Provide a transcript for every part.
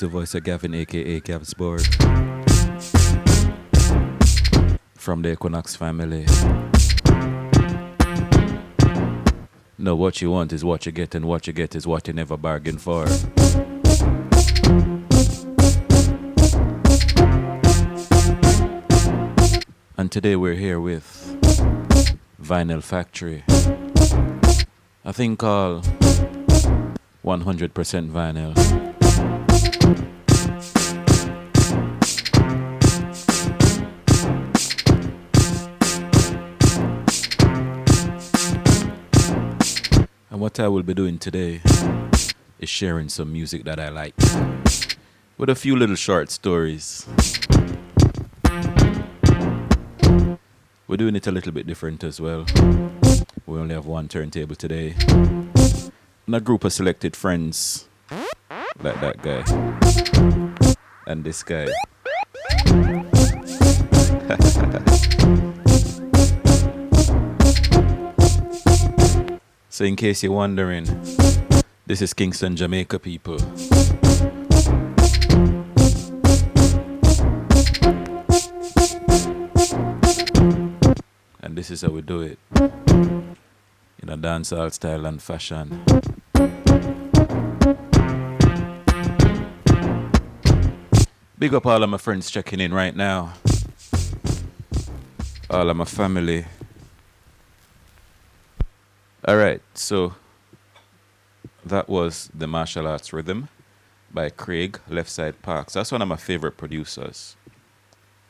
the voice of Gavin, aka Gavsborg, from the Equiknoxx family. No, what you want is what you get, and what you get is what you never bargained for. And today we're here with Vinyl Factory. I think all 100% vinyl. And what I will be doing today is sharing some music that I like with a few little short stories. We're doing it a little bit different as well. We only have one turntable today. And a group of selected friends, like that guy and this guy. So in case you're wondering, this is Kingston, Jamaica, people. And this is how we do it, in a dancehall style and fashion. Big up all of my friends checking in right now. All of my family. Alright, so that was the Martial Arts Rhythm by Craig Left Side Parks. That's one of my favorite producers,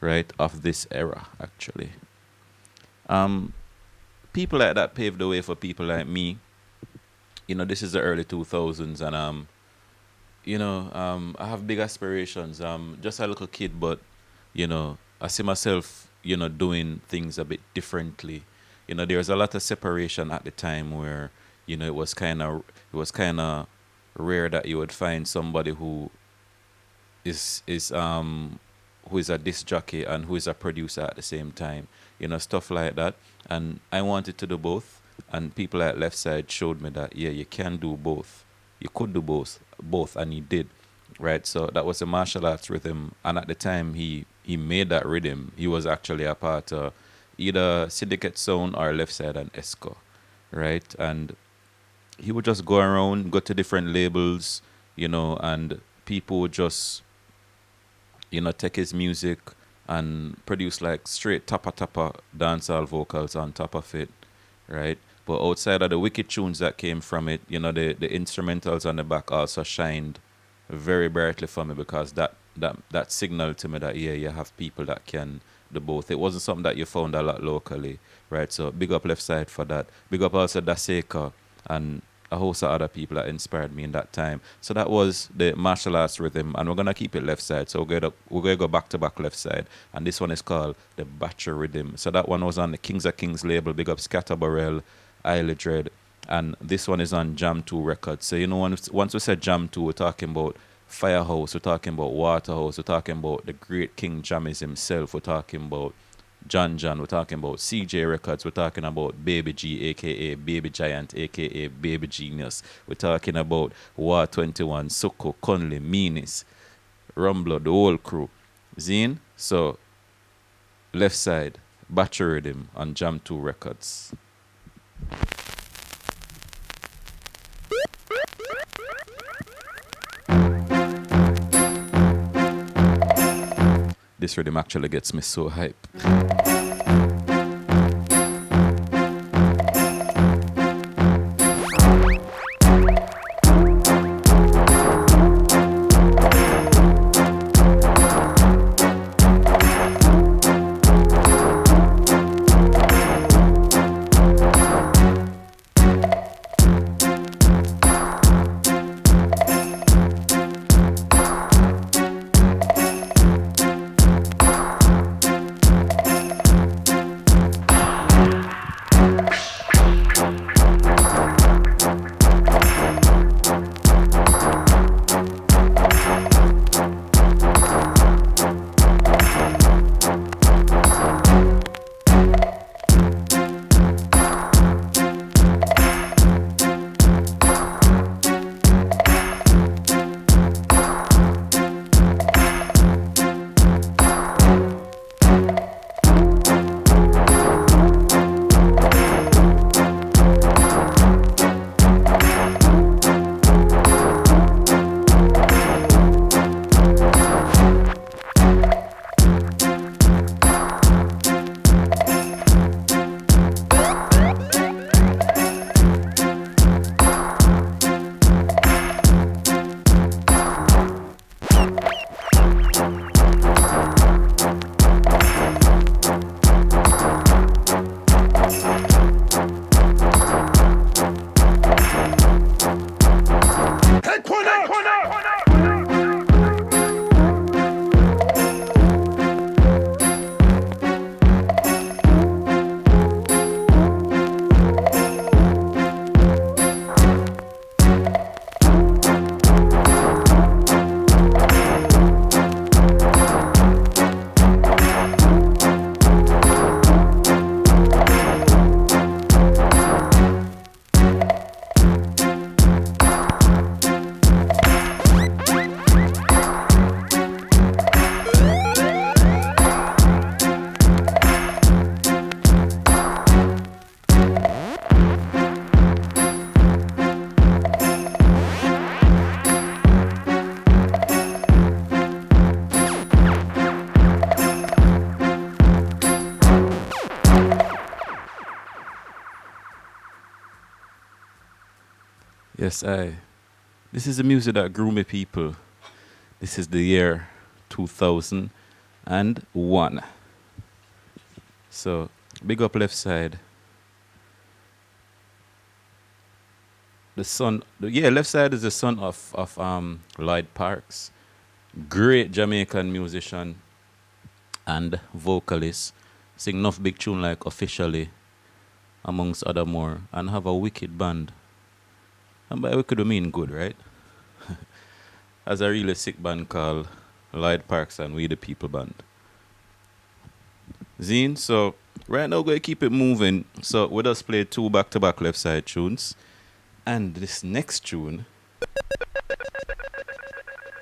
right, of this era, actually. People like that paved the way for people like me. You know, this is the early 2000s, and I have big aspirations. Just a little kid, but I see myself, doing things a bit differently. There was a lot of separation at the time where, it was kind of rare that you would find somebody who is a disc jockey and who is a producer at the same time. Stuff like that. And I wanted to do both. And people at Left Side showed me that, yeah, you can do both. You could do both, and he did, right? So that was a martial arts rhythm. And at the time he made that rhythm, he was actually a part of either Syndicate Sound or Left Side and Esco, right? And he would just go around, go to different labels, and people would just, take his music and produce like straight tappa dancehall vocals on top of it, right? But outside of the wicked tunes that came from it, the instrumentals on the back also shined very brightly for me, because that signaled to me that, yeah, you have people that can do both. It wasn't something that you found a lot locally, right? So big up Left Side for that. Big up also Daseka and a host of other people that inspired me in that time. So that was the martial arts rhythm, and we're gonna keep it Left Side. So we're gonna go back to back Left Side, and this one is called the Batcher Rhythm. So that one was on the Kings of Kings label. Big up Scatter Burrell, Isle Dread, and this one is on Jam 2 Records. So once we said Jam 2, we're talking about Firehouse, we're talking about Waterhouse, we're talking about the great King Jammies himself, we're talking about John, we're talking about CJ Records, we're talking about Baby G, aka Baby Giant, aka Baby Genius, we're talking about War 21, Soko, Conley, Meanies, Rumbler, the whole crew. Zine? So, Left Side, Batcher Rhythm on Jam 2 Records. This rhythm actually gets me so hype. Yes, I. This is the music that grew me, people. This is the year 2001. So, big up left side. The son, yeah, left side is the son of Lloyd Parks, great Jamaican musician and vocalist. Sing enough big tune like Officially, amongst other more, and have a wicked band. And by wicked we mean good, right? Has a really sick band called Lloyd Parks and We the People Band. Zine, so right now we're going to keep it moving. So we just played two back-to-back left side tunes. And this next tune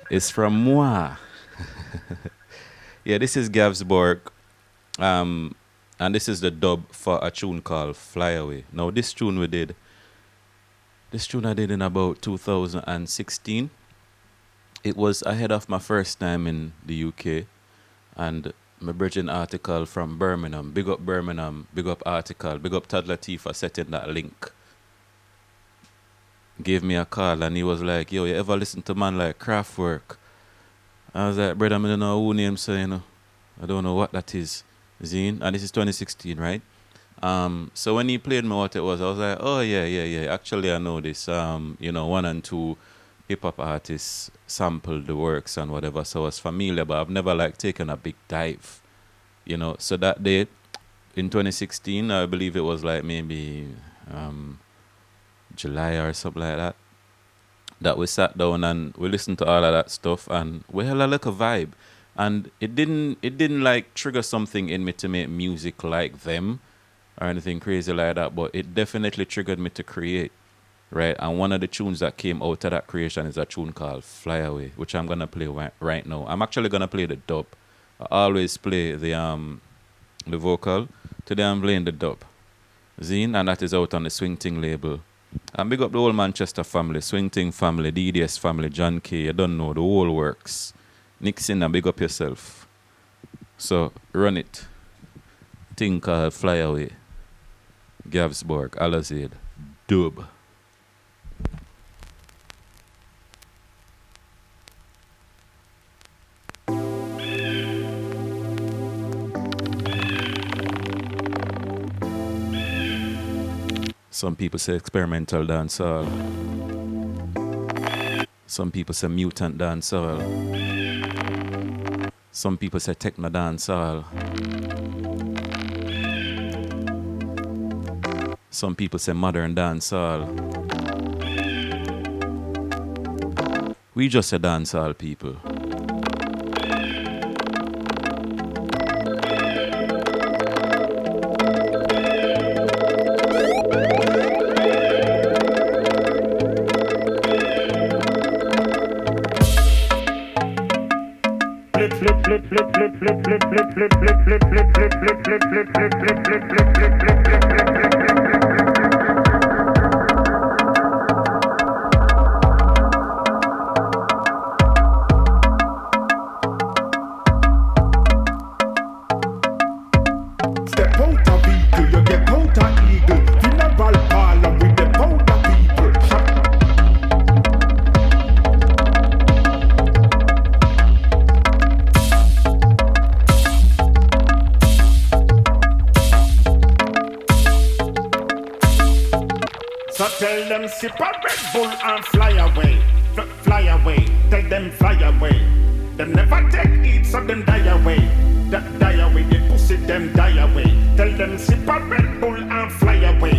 is from moi. Yeah, this is Gavsborg. And this is the dub for a tune called Fly Away. Now this tune I did in about 2016. It was ahead of my first time in the UK, and my bridging article from Birmingham, big up article, big up Tad Latif for setting that link. Gave me a call and he was like, yo, you ever listen to man like Kraftwerk? I was like, brother, I don't know who name, so I don't know what that is. Zine, and this is 2016, right? So when he played me what it was, I was like, oh yeah. Actually I know this. One and two hip hop artists sampled the works and whatever, so I was familiar, but I've never like taken a big dive. So that day in 2016, I believe it was like maybe July or something like that we sat down and we listened to all of that stuff and we had like a vibe. And it didn't like trigger something in me to make music like them or anything crazy like that, but it definitely triggered me to create, right? And one of the tunes that came out of that creation is a tune called Fly Away, which I'm gonna play right now. I'm actually gonna play the dub. I always play the vocal. Today I'm playing the dub. Zine, and that is out on the Swing Ting label. And big up the whole Manchester family, Swing Ting family, DDS family, John K. You don't know, the whole works. Nixon, and big up yourself. So, run it. Thing called Fly Away. Gavsborg, Alazid, dub. Some people say experimental dancehall. Some people say mutant dancehall. Some people say techno dancehall. Some people say modern dancehall. We just say dancehall, people. Tell them sip a Red Bull and fly away, fly away. Tell them fly away. Them never take it, so them die away. Die away, they pussy them die away. Tell them sip a Red Bull and fly away,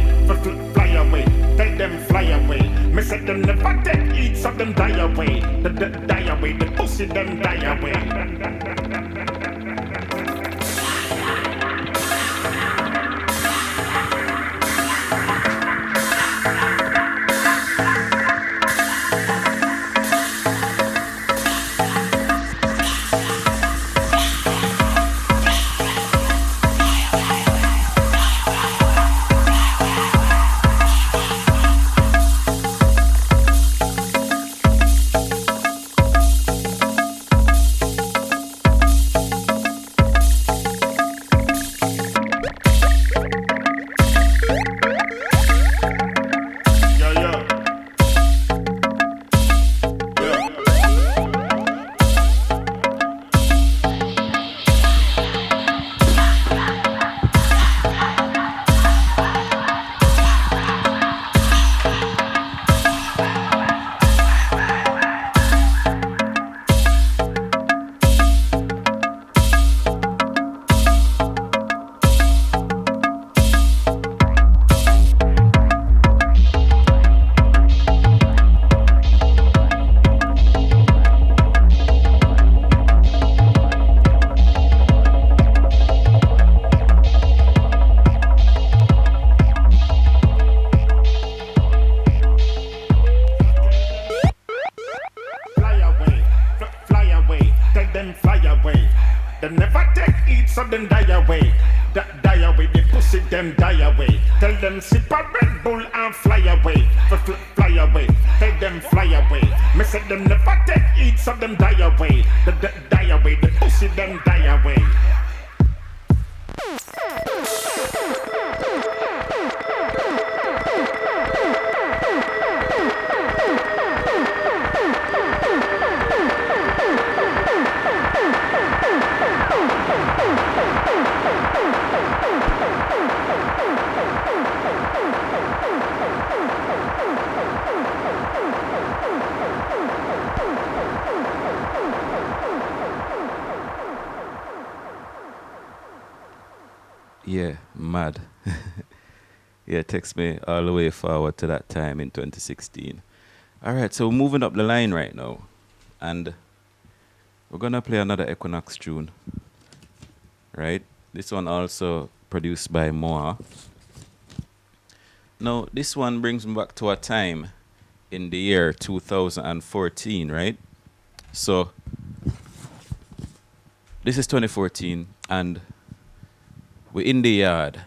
fly away. Tell them fly away. Me say them never take it, so them die away. Die away, they pussy them die away. them die away. Die away, the pussy them die away. Tell them sip a Red Bull and fly away. Fly away, tell them fly away. Me said them never take eat, so them die away. Die away, the pussy them die away. Yeah, mad. Yeah, takes me all the way forward to that time in 2016. All right, so we're moving up the line right now. And we're going to play another Equiknoxx tune. Right? This one also produced by Moa. Now, this one brings me back to a time in the year 2014, right? So, this is 2014, and we're in the yard.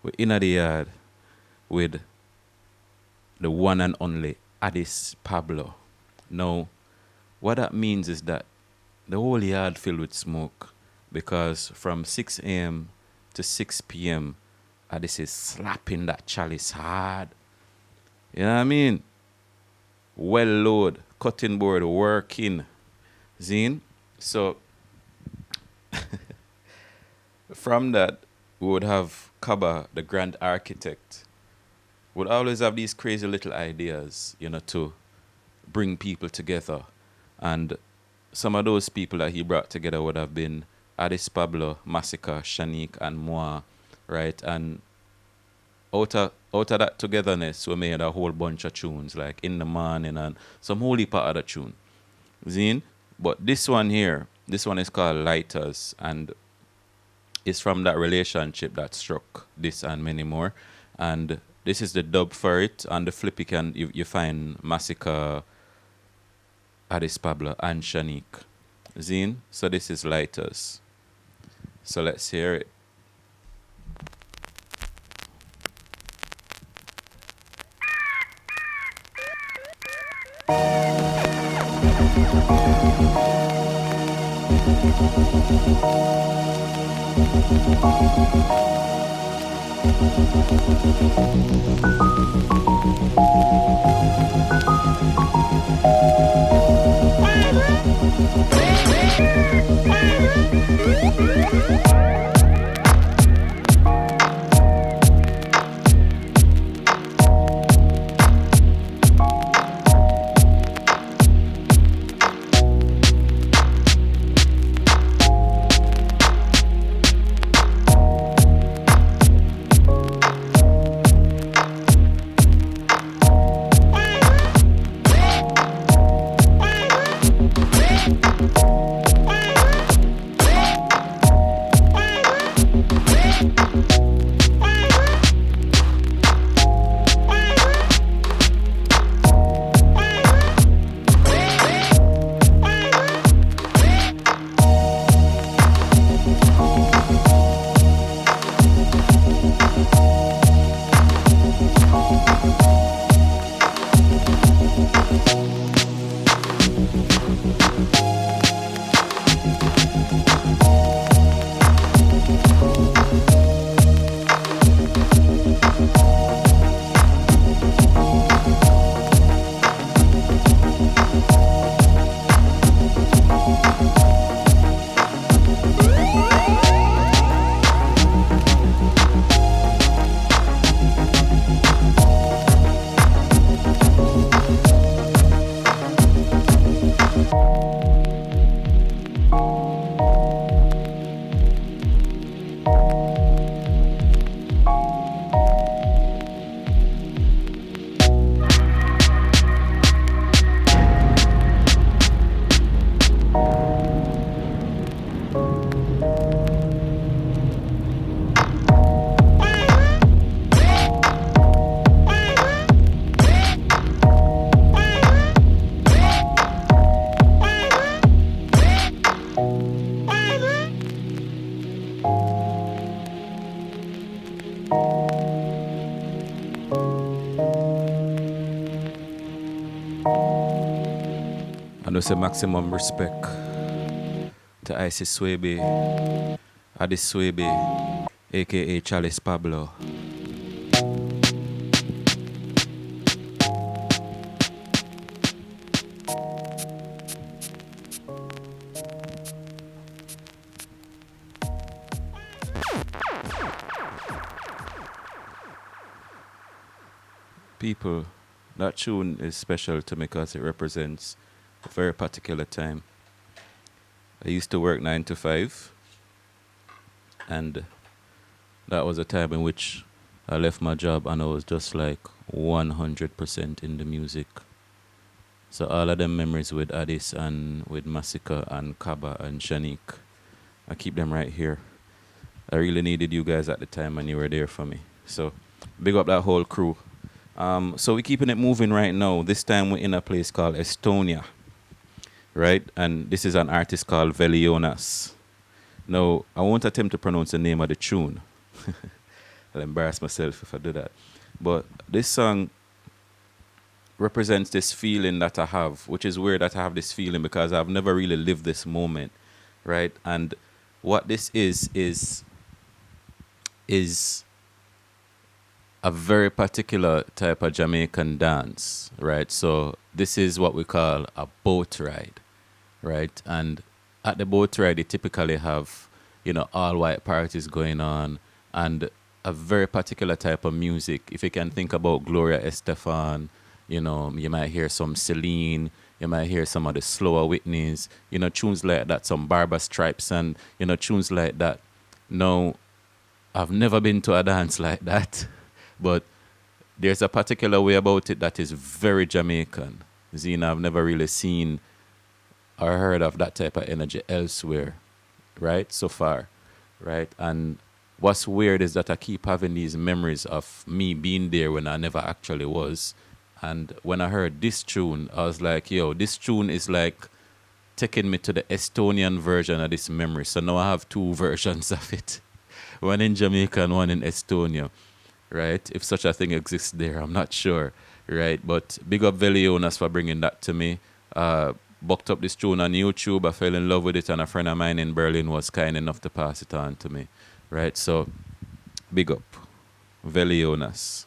We're in the yard with the one and only Addis Pablo. Now, what that means is that the whole yard filled with smoke, because from 6 a.m. to 6 p.m., Addis is slapping that chalice hard. You know what I mean? Well load, cutting board, working. Zine? So, from that, we would have Kaba, the grand architect, would always have these crazy little ideas, you know, to bring people together. And some of those people that he brought together would have been Addis Pablo, Massacre, Shanique, and Moa, right? And out of that togetherness, we made a whole bunch of tunes, like In the Morning and some whole heap of other tune. Zine? But this one here, this one is called Lighters, and it's from that relationship that struck this and many more. And this is the dub for it. On the flip, you find Massacre, Addis Pablo, and Shanique. Zine? So this is Lighters. So let's hear it. And I say maximum respect to Isis Swebe, Addis Swebe, aka Chalice Pablo. People, that tune is special to me because it represents a very particular time. I used to work 9 to 5, and that was a time in which I left my job and I was just like 100% in the music. So all of them memories with Addis and with Massacre and Kaba and Shanique, I keep them right here. I really needed you guys at the time and you were there for me. So big up that whole crew. So we're keeping it moving right now. This time we're in a place called Estonia, right? And this is an artist called Velionas. Now, I won't attempt to pronounce the name of the tune. I'll embarrass myself if I do that. But this song represents this feeling that I have, which is weird that I have this feeling because I've never really lived this moment, right? And what this is a very particular type of Jamaican dance, right? So this is what we call a boat ride, right? And at the boat ride, you typically have, all white parties going on and a very particular type of music. If you can think about Gloria Estefan, you might hear some Celine, you might hear some of the slower Whitneys, tunes like that, some Barbra Stripes and, tunes like that. Now, I've never been to a dance like that. But there's a particular way about it that is very Jamaican. Zina, I've never really seen or heard of that type of energy elsewhere, right? So far, right? And what's weird is that I keep having these memories of me being there when I never actually was. And when I heard this tune, I was like, yo, this tune is like taking me to the Estonian version of this memory. So now I have two versions of it. One in Jamaica and one in Estonia. Right? If such a thing exists there, I'm not sure. Right? But big up Velionas for bringing that to me. Bucked up this tune on YouTube. I fell in love with it and a friend of mine in Berlin was kind enough to pass it on to me. Right? So, big up. Velionas.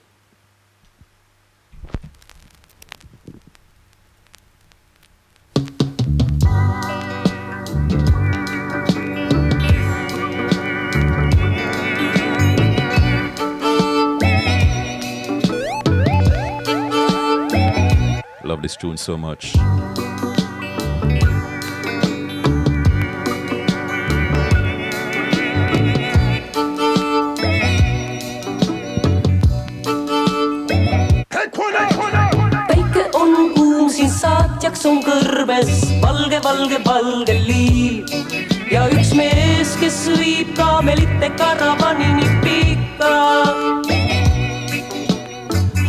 Love this tune so much. Päike on kuum, siin saatjaks on kõrbes valge liiv ja üks mees, kes viib kaamelite karavanini pikka.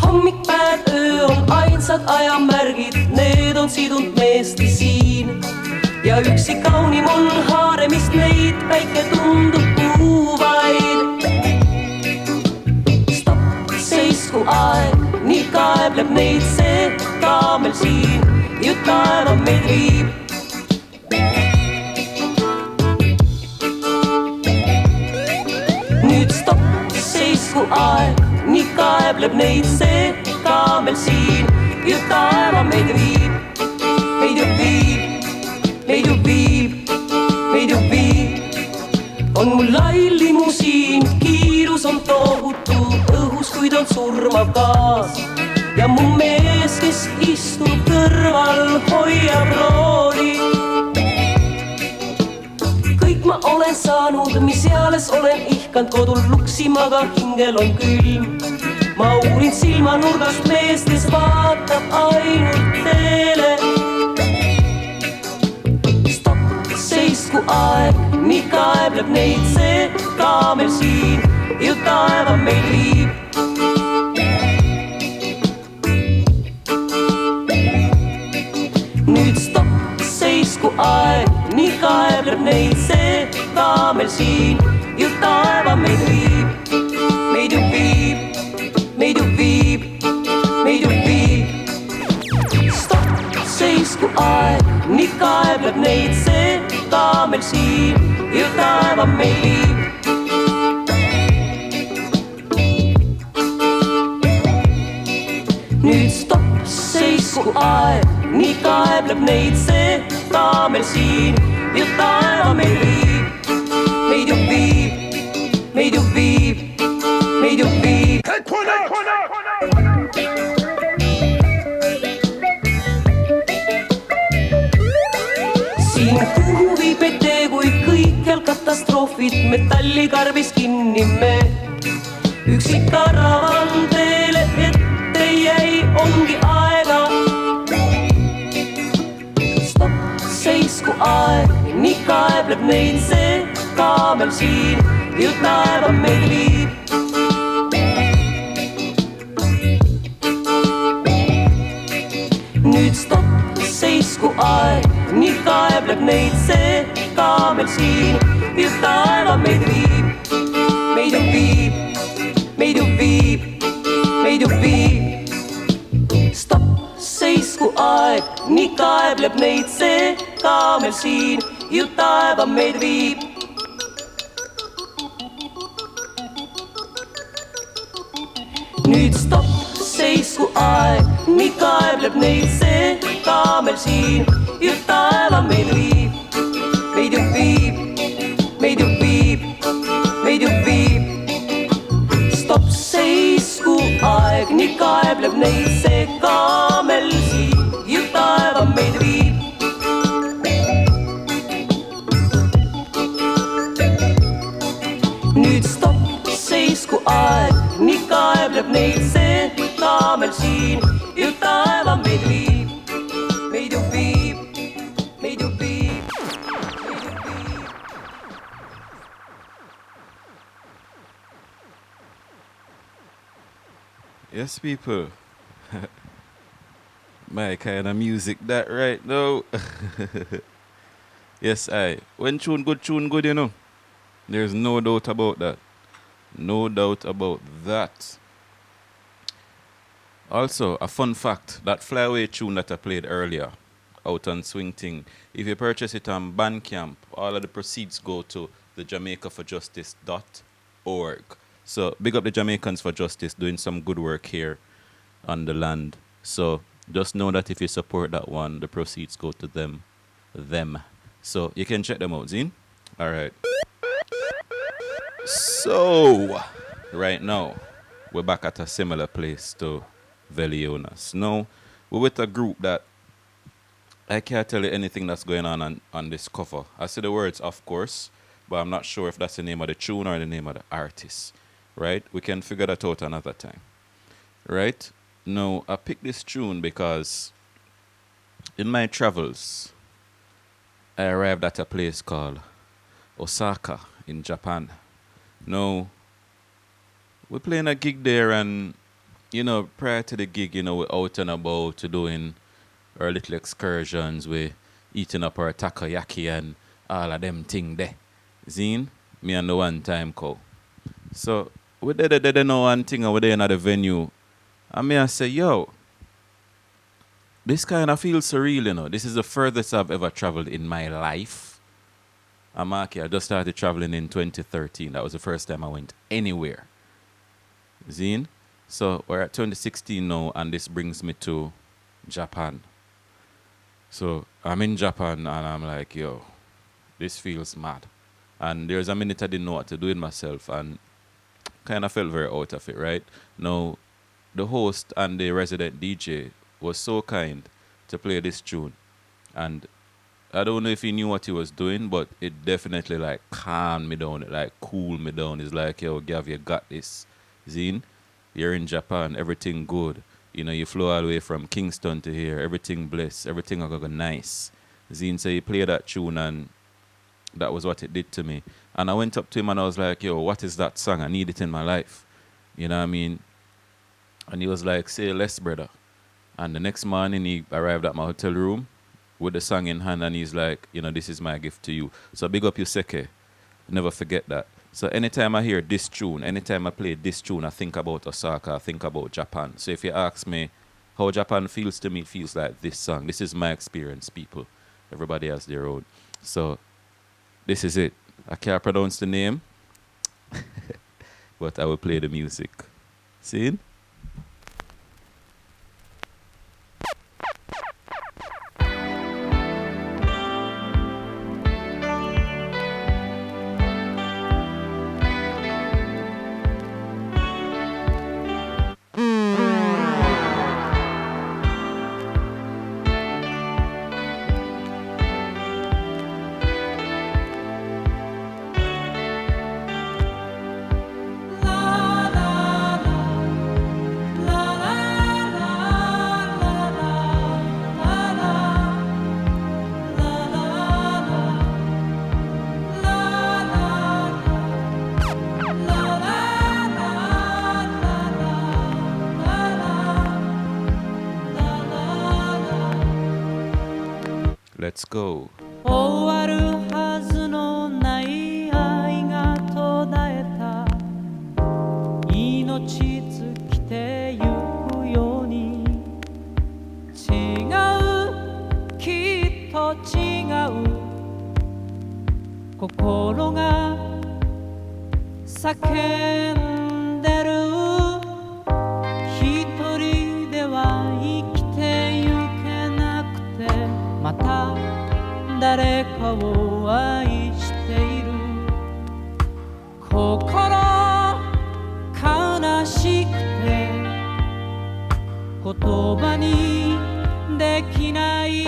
Hommikpäev, öö on ainsad ajamärgid, need on sidunud meesti siin ja üksi kaunim on haaremist neid, päike tundub kuuvaid. Stopp, seisku aeg, nii kaebleb neid see kaamel siin, ju taeva meid viib. Nüüd stopp, seisku aeg, nii kaebleb neid see kaamel siin, ju taeva meid viib. Meid ju viib, meid ju viib, meid ju viib. On mul lai limusiin, kiirus on tohutu õhus, kuid on surmav gaas. Ja mu mees, kes istub kõrval, hoiab rooli. Kõik ma olen saanud, mis eales olen ihkand kodul luksima, aga hingel on külm. Ma uurin silmanurgast meest, kes vaatab ainult teele. Stopp, seisku aeg, nii kaebleb neid see kaamel siin, ju taeva meid viib. Nüüd stopp, seisku aeg, nii kaebleb neid see kaamel siin, jotta aivan meitä viip. Meitä viip, meitä viip, meitä viip. Stop, seisku aeg, nii kaebleb neid see ka meil siin, jotta aivan meitä viip. Nüüd stop, seisku aeg, nii kaebleb neid see ka meil siin, jotta aivan meid viib. Meid ju viib, meid ju viib, meid ju viib. Siin kuhu viib meid tee, kui kõikjal katastroofid metallikarvis kinni me. Üksi karavan teele ette jäi, ongi aega. Stop, seisku aeg, nii kaebleb neid see ka meil siin, jotta aivan meid viib. Nüüd stop, seisku aeg, nii kaebleb neid see ka meil siin, jotta aivan meid viib. Meid ju viib, meid ju viib, meid ju viib. Stop, seisku aeg, nii kaebleb neid see ka meil siin, jotta aivan meid viib. Nüüd stop, seisku aeg, nii kaebleb neid see ka meil siin, jotta aivan meid viib. Meid ju viib, meid ju viib, meid ju viib. Stop, seisku aeg, nii kaebleb neid see ka meil siin, jotta aivan meid viib. Nüüd stop, seisku aeg, nii kaebleb neid see ka meil siin, jotta aivan meid viib. Meid ju viib, meid ju viib, meid ju viib. Yes, people. My kind of music that right now. Yes, when tune good, you know. There's no doubt about that. No doubt about that. Also, a fun fact, that Flyaway tune that I played earlier, out on Swing Ting, if you purchase it on Bandcamp, all of the proceeds go to the JamaicaForJustice.org. So, big up the Jamaicans for Justice, doing some good work here on the land. So, just know that if you support that one, the proceeds go to them. So, you can check them out, Zine? All right. So, right now, we're back at a similar place to Velionas. Now, we're with a group that I can't tell you anything that's going on this cover. I see the words, of course, but I'm not sure if that's the name of the tune or the name of the artist. Right? We can figure that out another time. Right? Now, I picked this tune because in my travels, I arrived at a place called Osaka in Japan. Now, we're playing a gig there, and, you know, prior to the gig, you know, we're out and about doing our little excursions. We're eating up our takoyaki and all of them thing there. Zine, me and the one time cow. So, we did know one thing, and we're there in the venue. And me I say, yo, this kind of feels surreal, you know. This is the furthest I've ever traveled in my life. I just started traveling in 2013. That was the first time I went anywhere. Zine? So we're at 2016 now, and this brings me to Japan. So I'm in Japan, and I'm like, yo, this feels mad. And there's a minute I didn't know what to do with myself, and kind of felt very out of it, right? Now, the host and the resident DJ was so kind to play this tune. And I don't know if he knew what he was doing, but it definitely like calmed me down, it like cooled me down. It's like, yo, Gav, you got this. Zine, you're in Japan, everything good. You know, you flew all the way from Kingston to here, everything blessed, everything going to go nice. Zine said he played that tune, and that was what it did to me. And I went up to him and I was like, yo, what is that song? I need it in my life. You know what I mean? And he was like, say less, brother. And the next morning he arrived at my hotel room with the song in hand, and he's like, you know, this is my gift to you. So big up you, Seke. Never forget that. So anytime I hear this tune, anytime I play this tune, I think about Osaka, I think about Japan. So if you ask me how Japan feels to me, it feels like this song. This is my experience, people. Everybody has their own. So this is it. I can't pronounce the name, but I will play the music. See? Let's go. 終わるはずのない愛が途絶えた命尽きてゆくように違うきっと違う心が叫んでる一人では生きてゆけなくてまた誰かを愛している心悲しくて言葉にできない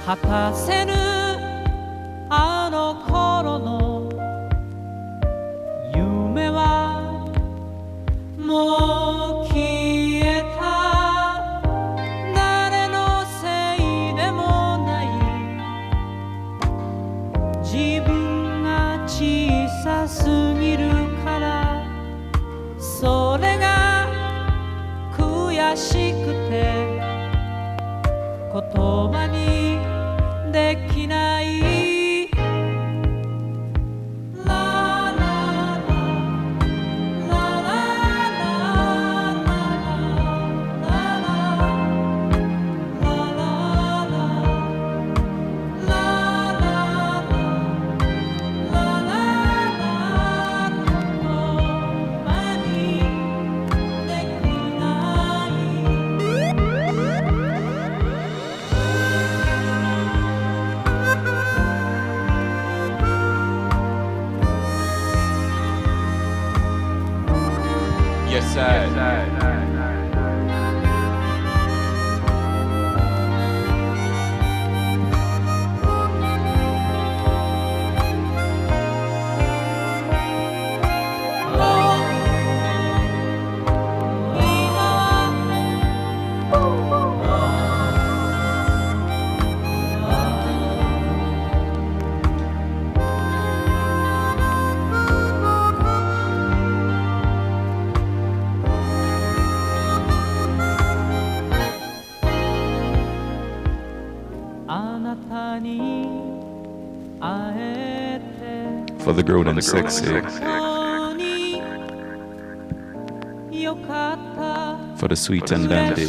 果たせぬあの頃の夢はもう消えた誰のせいでもない自分が小さすぎるからそれが悔しくて言葉にできないララララララYes, I. For the grown and sexy. For the sweet and dandy.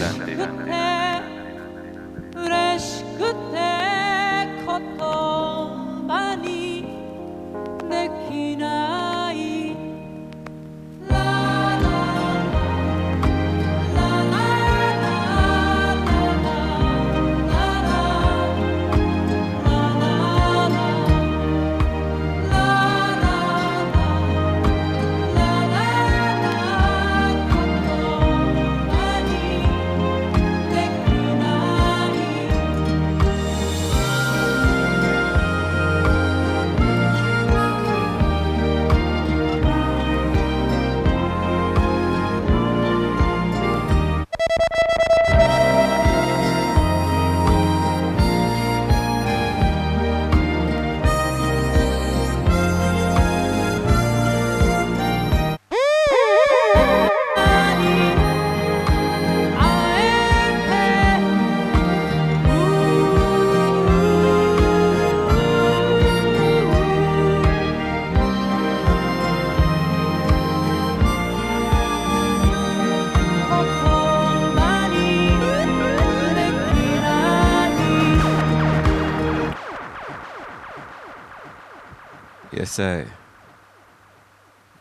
Yes, I.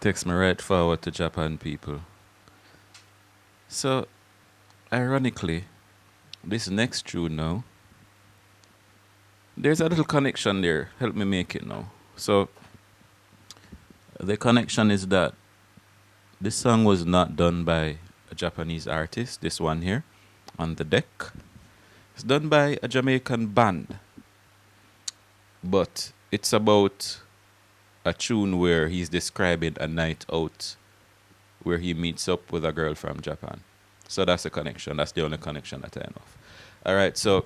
Takes me right forward to Japan, people. So, ironically, this next tune now, there's a little connection there. Help me make it now. So, the connection is that this song was not done by a Japanese artist, this one here on the deck. It's done by a Jamaican band, but it's about a tune where he's describing a night out where he meets up with a girl from Japan. So that's the connection. That's the only connection that I know of. All right, so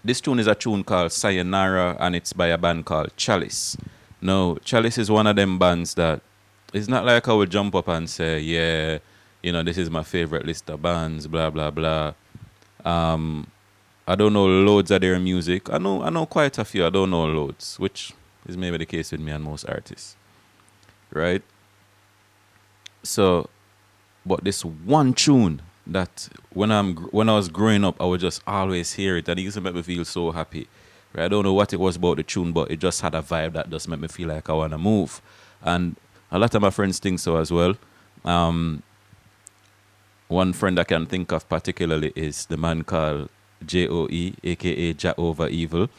this tune is a tune called Sayonara, and it's by a band called Chalice. Now, Chalice is one of them bands that it's not like I would jump up and say, yeah, you know, this is my favorite list of bands, blah, blah, blah. I don't know loads of their music. I know quite a few. I don't know loads, which is maybe the case with me and most artists, right? So, but this one tune that when I was growing up, I would just always hear it, and it used to make me feel so happy. Right? I don't know what it was about the tune, but it just had a vibe that just made me feel like I wanna move. And a lot of my friends think so as well. One friend I can think of particularly is the man called Joe, aka Ja Over Evil,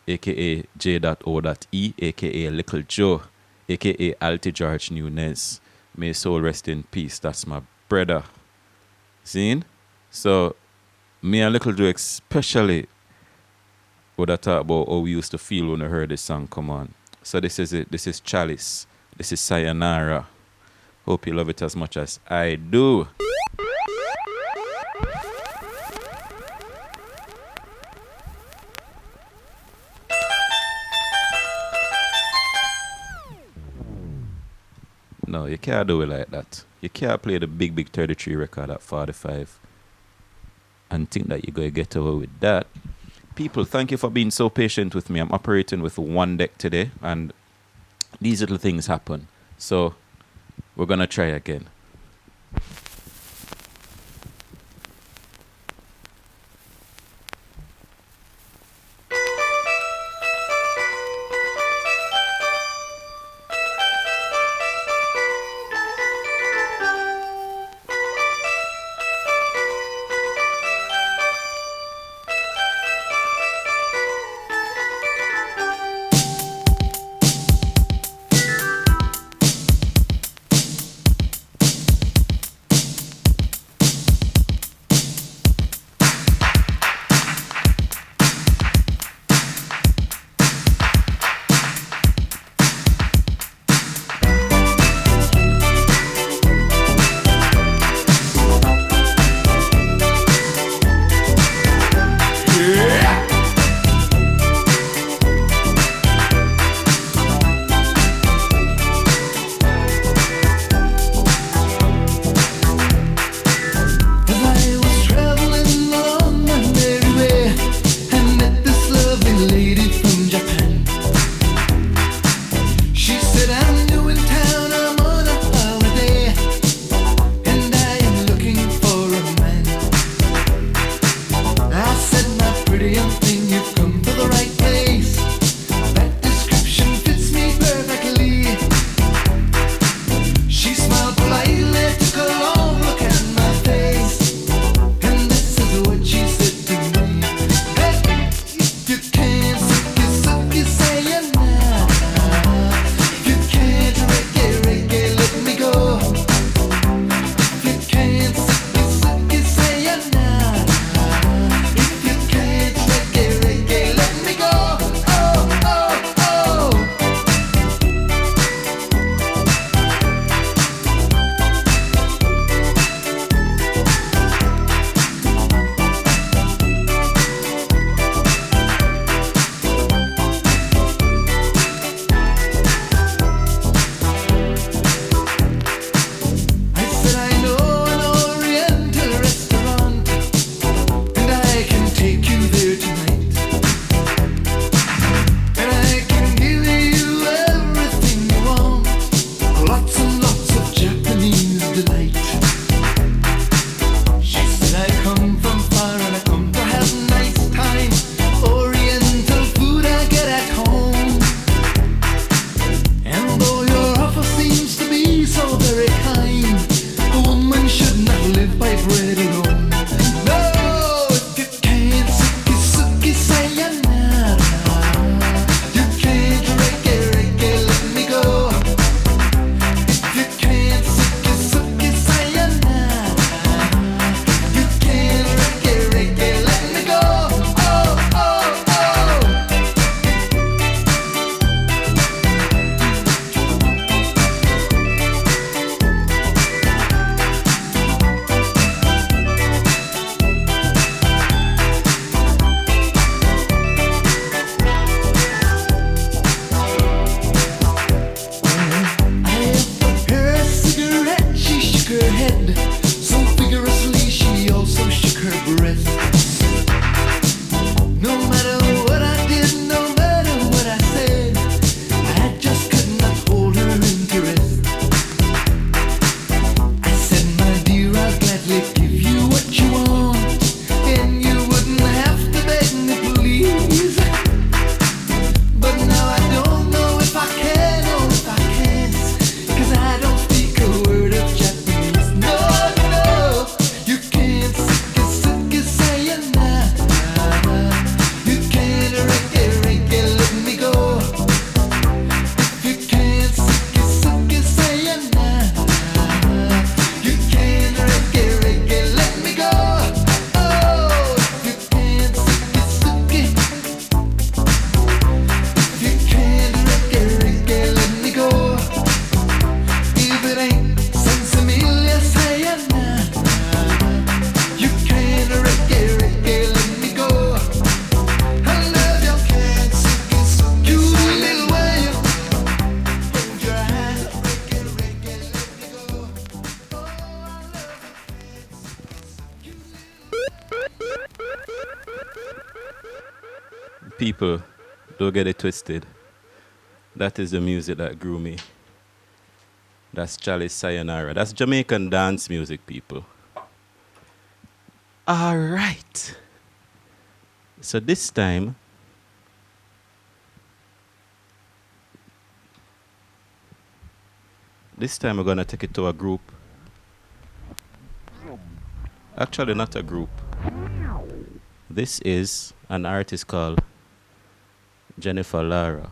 aka J.O.E, aka Little Joe, aka Alti George Nunez. May his soul rest in peace. That's my brother. Seen? So, me and Little Joe especially would have talked about how we used to feel when we heard this song come on. So this is it. This is Chalice. This is Sayonara. Hope you love it as much as I do. No, you can't do it like that. You can't play the big 33 record at 45 and think that you're going to get away with that. People, thank you for being so patient with me. I'm operating with one deck today, and these little things happen. So, we're going to try again. Reggae, People, don't get it twisted. That is the music that grew me. That's Chalice Sayonara. That's Jamaican dance music, people. All right. So this time, we're gonna take it to a group. Actually, not a group. This is an artist called Jennifer Lara.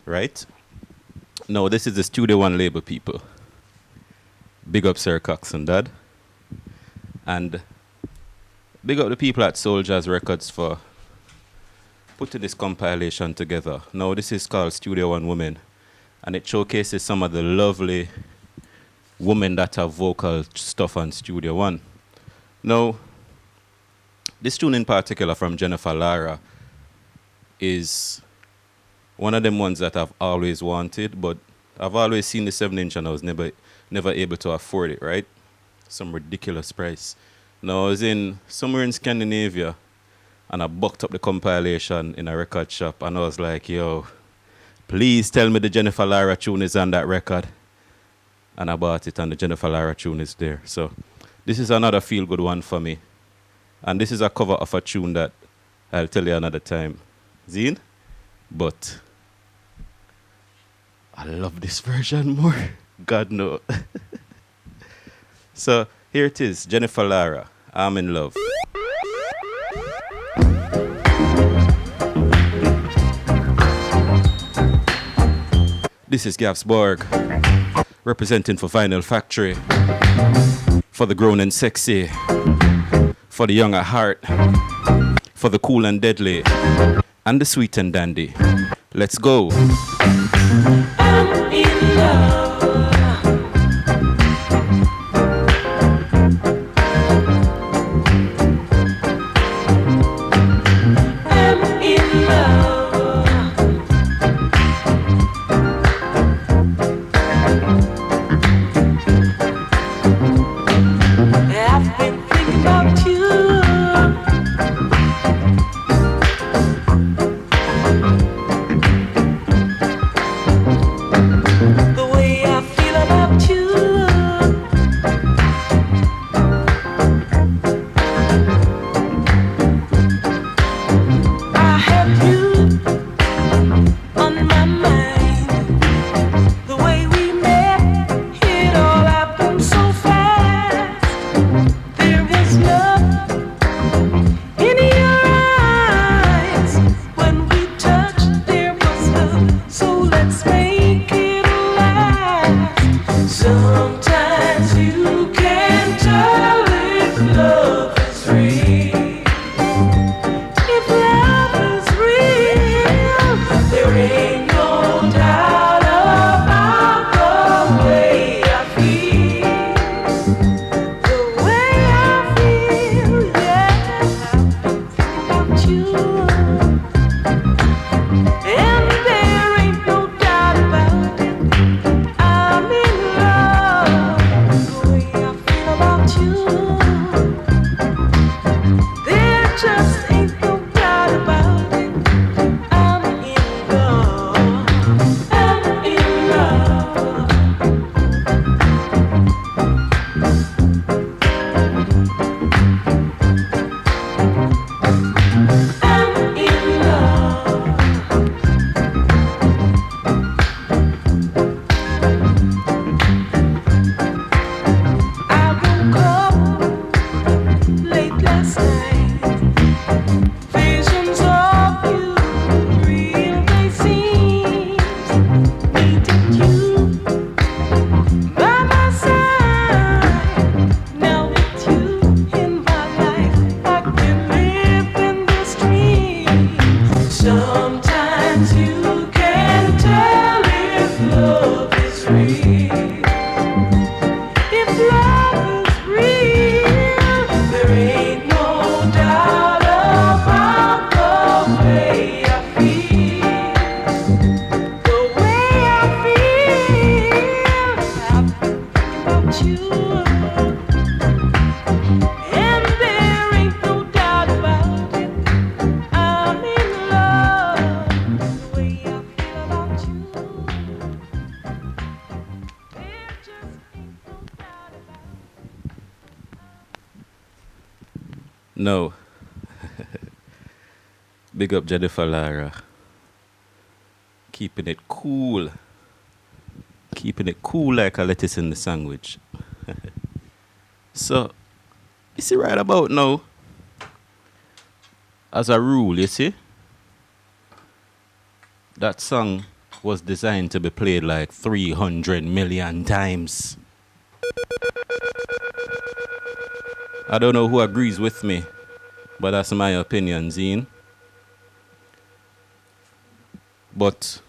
Right? No, this is the Studio One label, people. Big up Sir Cox and Dad. And big up the people at Soul Jazz Records for putting this compilation together. Now, this is called Studio One Women. And it showcases some of the lovely women that have vocal stuff on Studio One. Now, this tune in particular from Jennifer Lara is one of them ones that I've always wanted, but I've always seen the 7-inch and I was never able to afford it, right? Some ridiculous price. Now, I was somewhere in Scandinavia and I bucked up the compilation in a record shop and I was like, yo, please tell me the Jennifer Lara tune is on that record. And I bought it and the Jennifer Lara tune is there. So this is another feel-good one for me. And this is a cover of a tune that I'll tell you another time. Zine? But I love this version more. God no. So here it is, Jennifer Lara, I'm in Love. This is Gavsborg, representing for Vinyl Factory, for the grown and sexy, for the young at heart, for the cool and deadly, and the sweet and dandy. Let's go. I'm in love. I'm in love. I've been thinking about you. The way I feel about you. I have you on my mind. The way we met, it all happened so fast. There was love in your eyes when we touched. There was love, so let's make it last. Sometimes you can't tell if love is real. If love is real, there ain't no doubt about the way I feel. The way I feel, yeah. I've been thinking about you. And there ain't no doubt about it. I'm in love. The way I feel about you. There just ain't no doubt about it. I'm in love. I'm in love. I'm in love. I woke up late last night know. Big up Jennifer Lara. Keeping it cool. Keeping it cool like a lettuce in the sandwich. So, you see right about now, as a rule, you see, that song was designed to be played like 300 million times. I don't know who agrees with me, but that's my opinion, Zine. But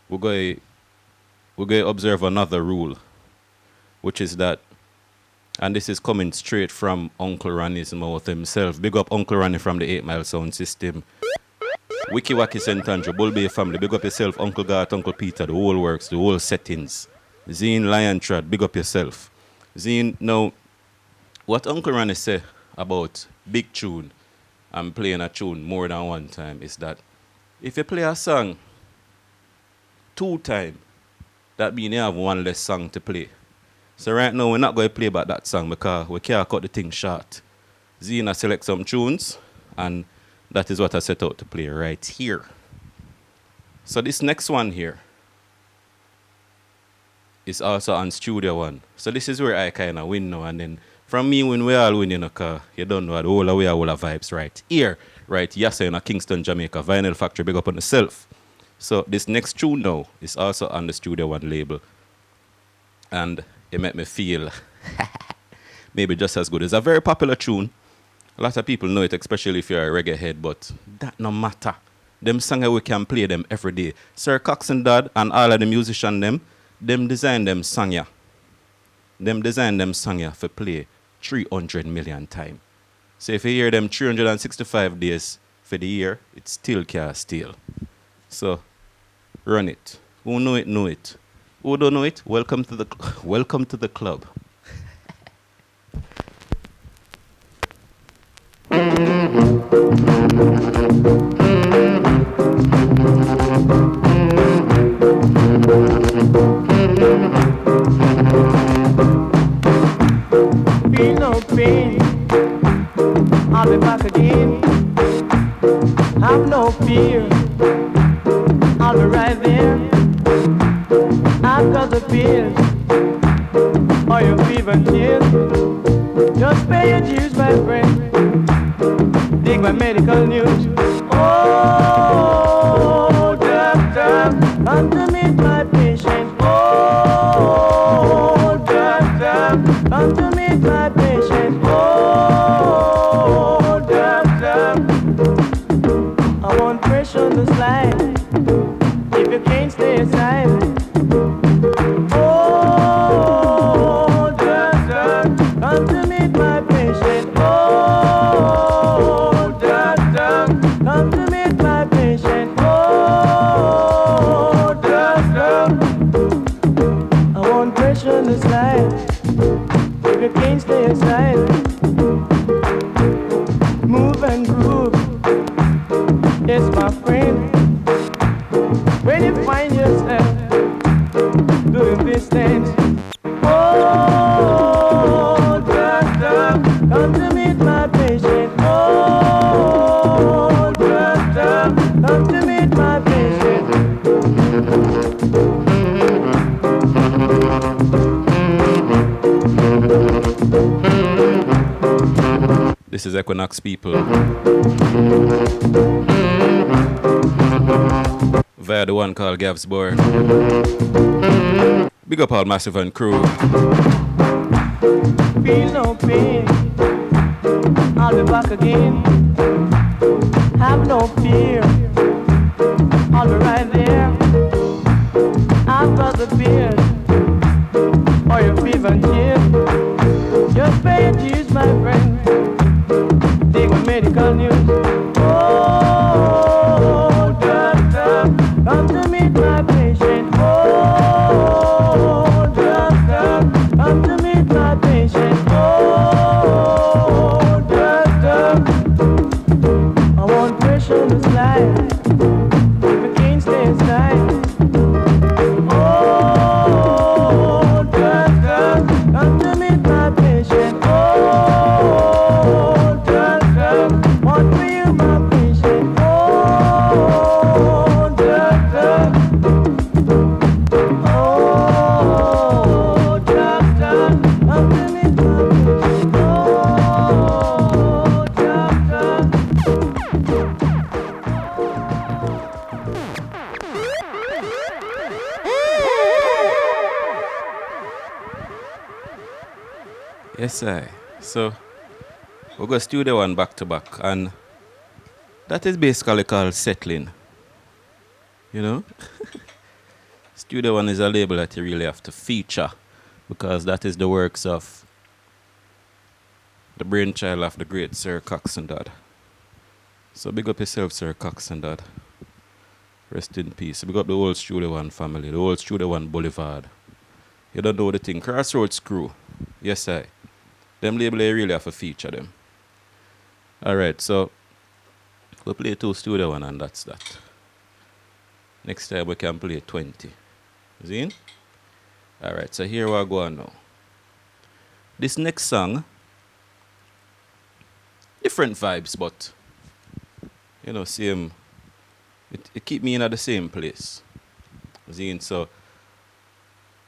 we're going to observe another rule, which is that, and this is coming straight from Uncle Ronnie's mouth himself. Big up Uncle Ronnie from the 8 Mile Sound System. Wiki Waki St. Andrew, Bull Bay family. Big up yourself, Uncle Gart, Uncle Peter, the whole works, the whole settings. Zine Lion Trad, big up yourself. Zine, now, what Uncle Ronnie said about big tune and playing a tune more than one time is that if you play a song 2 times, that means you have one less song to play. So right now, we're not going to play about that song because we can't cut the thing short. Zina select some tunes, and that is what I set out to play right here. So this next one here is also on Studio One. So this is where I kind of win now, and then from me, when we all win, you don't know the whole way, all the vibes right here, right? Yes, in Kingston, Jamaica, Vinyl Factory, big up on yourself. So this next tune now is also on the Studio One label. And it made me feel maybe just as good. It's a very popular tune. A lot of people know it, especially if you're a reggae head, but that no matter. Them songs we can play them every day. Sir Cox and Dad and all of the musicians them design them song ya. Them design them song ya for play 300 million times. So if you hear them 365 days for the year, it still can't steal. So run it. Who know it, know it. Who don't know it, welcome to the club. Feel no pain, I'll be back again. Have no fear, I'll be right there. I've got the pills, or your fever chills. Just pay your dues, my friend. Dig my medical news. Oh, doctor, come to meet my patient. Oh, doctor, come to meet my patient. Oh, doctor, I want pressure on the slide. If you can't stay aside. Oh, doctor, come to meet my patient. Oh, doctor, come to meet my patient. Oh, doctor, I want pressure on the slide. If you can't stay aside, move and groove. Yes, my friend. When you find yourself doing this dance, oh, doctor, come to meet my patient. Oh, doctor, come to meet my patient. This is Equiknoxx, people. Via the one called Gavsborg. Big up all Massive and crew. Feel no pain, I'll be back again. Have no fear, I'll be right there. I've got the beer, or your fever and chill. Just pay your dues, my friend. Dig my medical news. Oh, doctor, come to meet my patient. Oh, doctor, come to meet my patient. Oh, doctor, I want pressure to slide. If you can't stay aside. Oh, doctor, come to meet my patient. Oh, doctor. Yes, I. So we go studio one back to back, and that is basically called settling. You know, studio one is a label that you really have to feature because that is the works of the brainchild of the great Sir Cox and Dad. So big up yourself, Sir Cox and Dad. Rest in peace. Big up the whole Studio One family, the whole Studio One Boulevard. You don't know the thing. Crossroads Crew. Yes, I. Them label you really have to feature them. Alright, so we play 2 Studio One and that's that. Next time we can play 20. See? Alright, so here we go on now. This next song, different vibes, but you know, same. It keep me in at the same place. See? So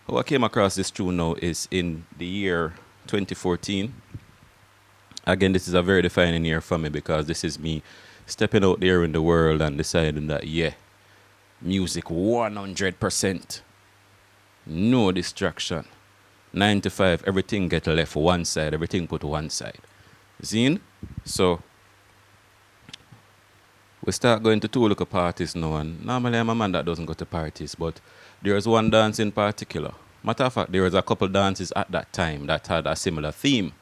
how I came across this tune now is in the year 2014. Again, this is a very defining year for me because this is me stepping out there in the world and deciding that, yeah, music 100%. No distraction. 9 to 5, everything get left one side, everything put one side. Zine? So, we start going to 2 local parties now, and normally I'm a man that doesn't go to parties, but there was one dance in particular. Matter of fact, there was a couple dances at that time that had a similar theme,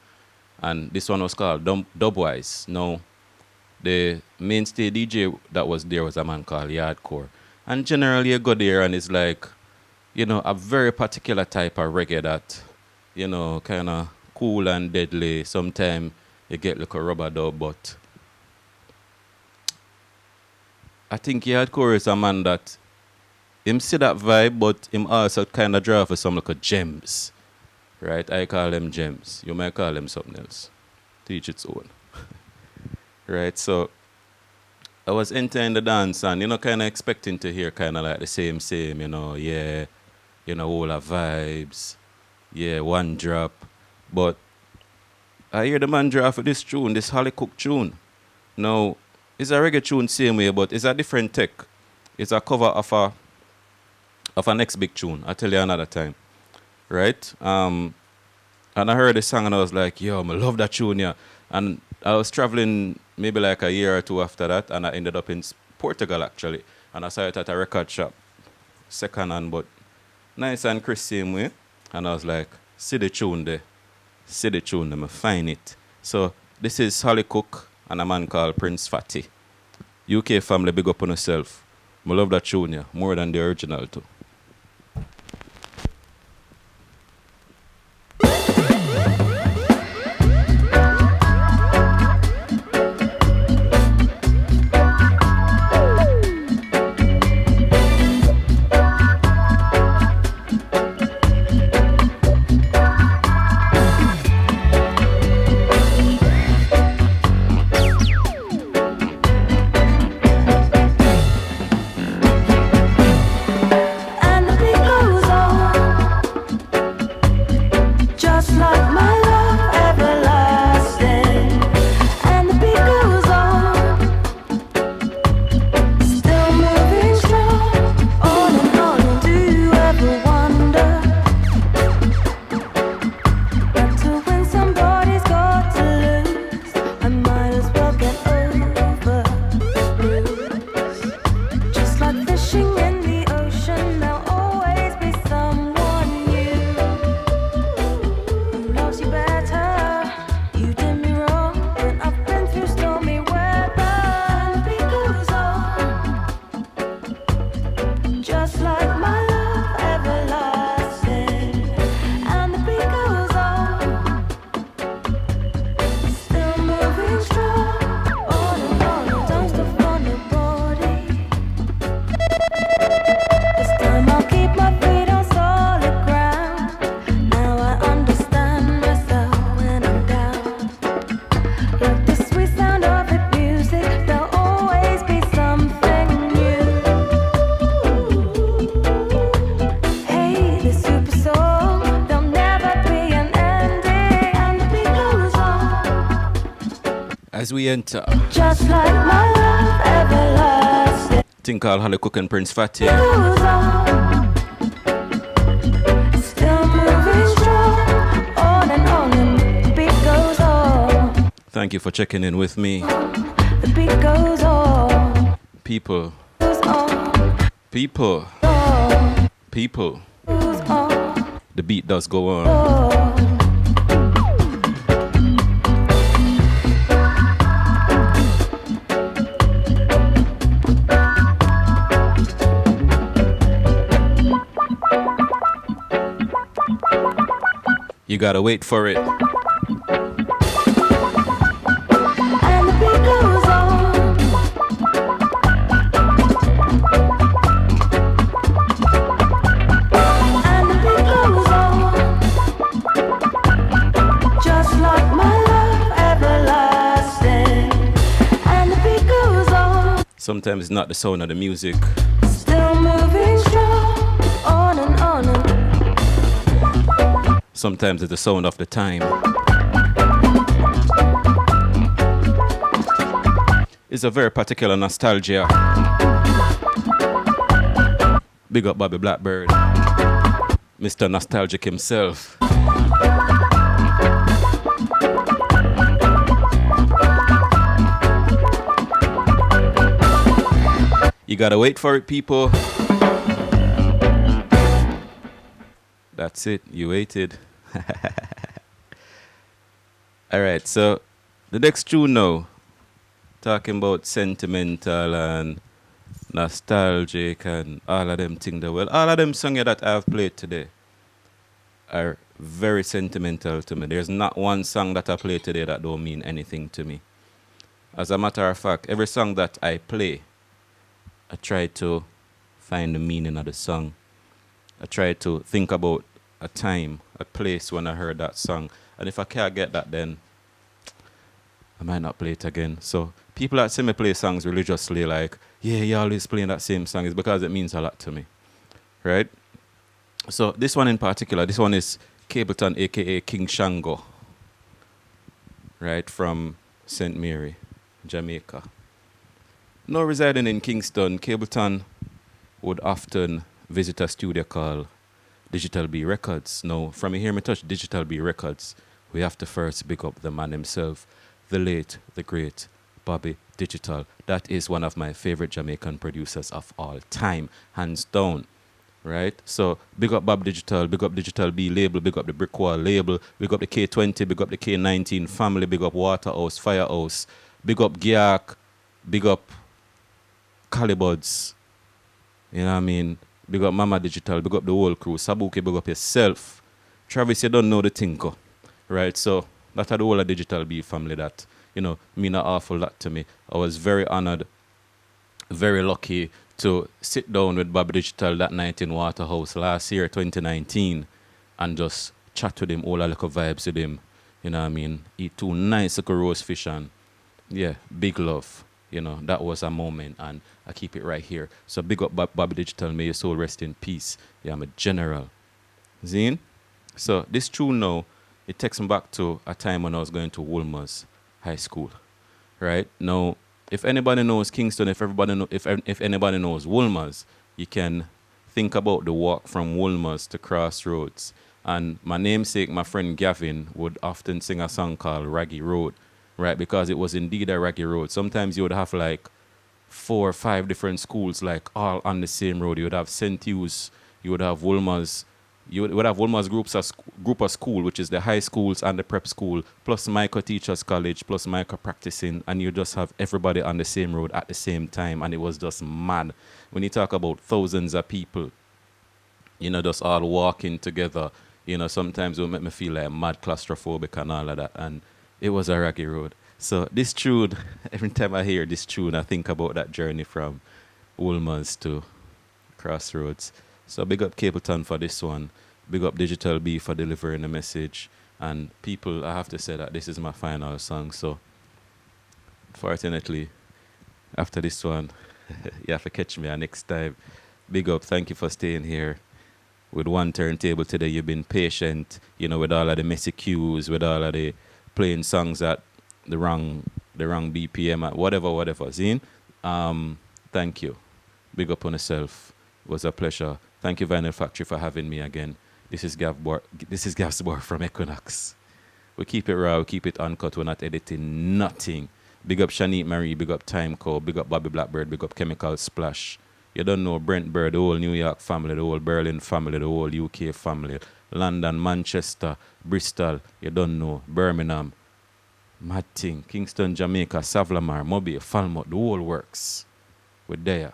and this one was called Dubwise. Now, the mainstay DJ that was there was a man called Yardcore, and generally you go there and it's like, you know, a very particular type of reggae that, you know, kind of cool and deadly. Sometimes you get like a rubber dub, but I think Yardcore is a man that him see that vibe, but him also kind of draw for some like a gems, right? I call them gems. You might call them something else. To each its own, right? So I was entering the dance and, you know, kind of expecting to hear kind of like the same, you know, yeah, you know, all the vibes, yeah, one drop. But I hear the man draw for this tune, this Holly Cook tune. Now, it's a reggae tune same way, but it's a different tech. It's a cover of a next big tune. I'll tell you another time, right? And I heard the song and I was like, yo, I love that tune, yeah. And I was traveling maybe like a year or 2 after that, and I ended up in Portugal actually. And I saw it at a record shop, second hand, but nice and crisp same way. And I was like, see the tune there. See the tune there, I find it. So this is Holly Cook and a man called Prince Fatty. UK family, big up on yourself. I love that tune, yeah, more than the original too. As we enter, Just like my love everlasting. thing called Holly Cook and Prince Fatty. Goes on. Still moving strong, on and on. Thank you for checking in with me. The beat goes on, People, goes on, people, people. goes on, The beat does go on. on. You gotta wait for it. And the beat goes on. And the beat goes on. Just like my love everlasting. And the beat goes on. Sometimes it's not the sound of the music. Still moving strong. On and on and Sometimes it's the sound of the time. It's a very particular nostalgia. Big up Bobby Blackbird, Mr. Nostalgic himself. You gotta wait for it, people. That's it, you waited. Alright, so the next tune now, talking about sentimental and nostalgic and all of them things. Well, all of them songs that I've played today are very sentimental to me. There's not one song that I play today that don't mean anything to me. As a matter of fact, every song that I play, I try to find the meaning of the song. I try to think about a time, a place when I heard that song. And if I can't get that, then I might not play it again. So people that see me play songs religiously, like, yeah, you're always playing that same song, is because it means a lot to me. Right? So this one in particular, this one is Cableton, a.k.a. King Shango. Right? From St. Mary, Jamaica. Now residing in Kingston, Cableton would often visit a studio called Digital B Records. Now, from you hear me touch Digital B Records, we have to first big up the man himself, the late, the great Bobby Digital. That is one of my favorite Jamaican producers of all time, hands down. Right? So, big up Bob Digital, big up Digital B label, big up the Brickwall label, big up the K20, big up the K19 family, big up Waterhouse, Firehouse, big up Giak, big up Calibuds. You know what I mean? Big up Mama Digital, big up the whole crew. Sabuki, big up yourself. Travis, you don't know the tinko. Right? So, that's the whole of Digital B family that, you know, mean an awful lot to me. I was very honored, very lucky to sit down with Bob Digital that night in Waterhouse last year, 2019, and just chat with him, all the little vibes with him. You know what I mean? Eat two nice little roast fish and, yeah, big love. You know, that was a moment, and I keep it right here. So big up Bobby Digital, may your soul rest in peace. Yeah, I'm a general. Zine? So this tune now, it takes me back to a time when I was going to Wolmer's High School. Right? Now, if anybody knows Kingston, if anybody knows Wolmer's, you can think about the walk from Wolmer's to Crossroads. And my namesake, my friend Gavin, would often sing a song called Raggy Road. Right, because it was indeed a raggy road. Sometimes you would have like 4 or 5 different schools, like all on the same road. You would have St. Hugh's, you would have Wolmer's, you would have Wolmer's group of school, which is the high schools and the prep school, plus Micro Teachers College, plus Micro Practicing, and you just have everybody on the same road at the same time, and it was just mad. When you talk about thousands of people, you know, just all walking together, you know, sometimes it would make me feel like mad claustrophobic and all of that, and it was a raggy road. So this tune, every time I hear this tune, I think about that journey from Wolmer's to Crossroads. So big up Cableton for this one. Big up Digital B for delivering the message. And people, I have to say that this is my final song. So fortunately, after this one, you have to catch me next time. Big up, thank you for staying here. With one turntable today, you've been patient, you know, with all of the messy cues, with all of the playing songs at the wrong BPM, at whatever. Zine, thank you. Big up on yourself. It was a pleasure. Thank you, Vinyl Factory, for having me again. This is Gavsborg from Equiknoxx. We keep it raw, we keep it uncut, we're not editing nothing. Big up Shanique Marie, big up Time Co, big up Bobby Blackbird, big up Chemical Splash. You don't know Brent Bird, the whole New York family, the whole Berlin family, the whole UK family, London, Manchester, Bristol, you don't know, Birmingham, Mad Thing, Kingston, Jamaica, Savlamar, Mobile, Falmouth, the whole works. We're there.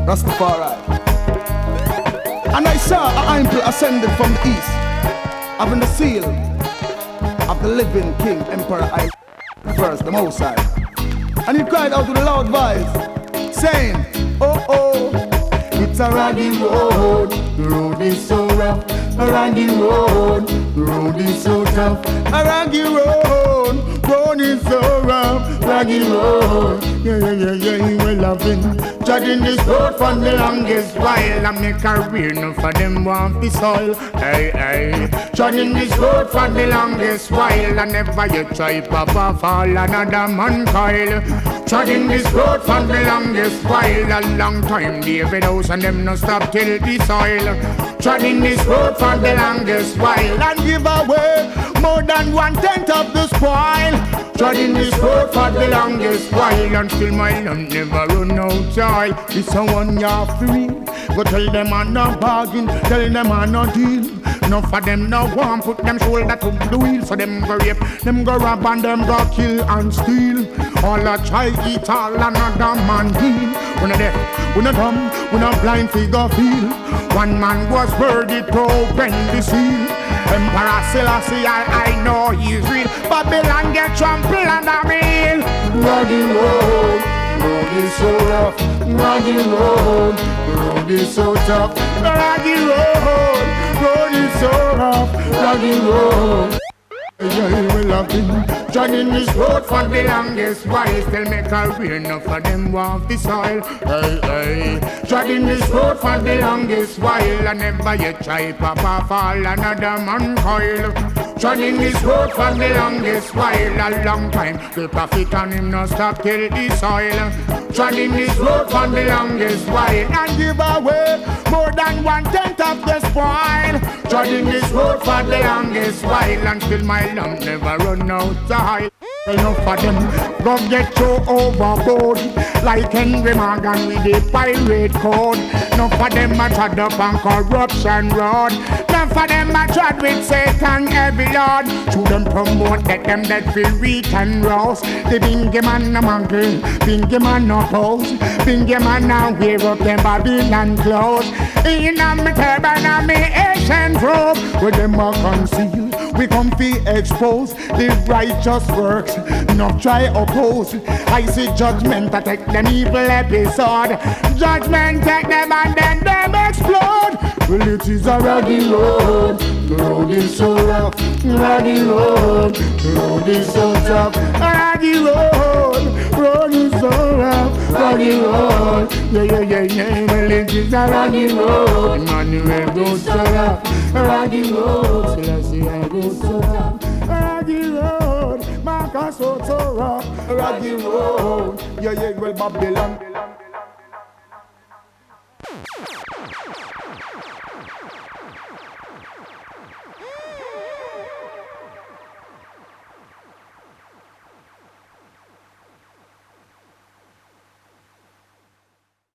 Rastafari. And I saw an angel ascended from the east, having the seal of the living King, Emperor I first, the Most High. And he cried out with a loud voice, saying, oh, oh, it's a raggy road, the road is so rough. A raggy road, the road is so tough. A raggy road is so rough. Raggy road, yeah, we're loving. Judging this road for the longest while. I make a career, no for them want the soil. Hey, judging this road for the longest while. I never you try papa fall another man coil. Judging this road for the longest while. A long time David House and them no stop till the soil. Judging this road for the longest while. And give away more than 1/10 of the spoil. Judging this road for the longest while. Until my land never run out joy. It's a 1 year free. Go tell them I'm no bargain, tell them I'm no deal. None for them no one put them shoulder to the wheel. So them go rape, them go rob and them go kill and steal. All a try eat all another man deal. We no deaf, we no dumb, we no blind figure feel. One man was worthy to open the seal. Emperor Selassie, I know he's real. Babylon get trampled under me. Raggy road, road is so rough. Raggy road, road is so tough. Raggy road, road is so rough. Raggy road. Yeah, we love him. Johnny this road for the longest while. Still make a career, enough for them want the soil. Hey, Johnny this road for the longest while. And never you try papa fall another man coil. Johnny this road for the longest while. A long time, the profit on him no stop till the soil. Johnny this road for the longest while. And give away more than 1/10 of the spoil. Johnny this road for the longest while. Until my lamp never run out of oil. Enough of them go get you overboard. Like Henry Morgan with the pirate code. Enough of them a trod up on corruption road. Enough of them a trod with Satan every lord. To them promote that them that feel weak and rouse. The bingy man a monkey, bingy man a pose. Bingy man a wear up them Babylon clothes. In a me turban and me Asian robe. With them a conceal, we come fi expose the righteous works. No try oppose. I see judgment attack them evil episode. Judgment take them and then them explode. Well, it is a raggy road. The road is so rough. Raggy road. The road is so tough. Raggy road. Road is so rough. Raggy road. Yeah. Well, it is a raggy road. Emmanuel goes so rough. Raggy road. Selassie I go so rough. Raggy road. Marcus so rough. Raggy road. Yeah, well, Babylon.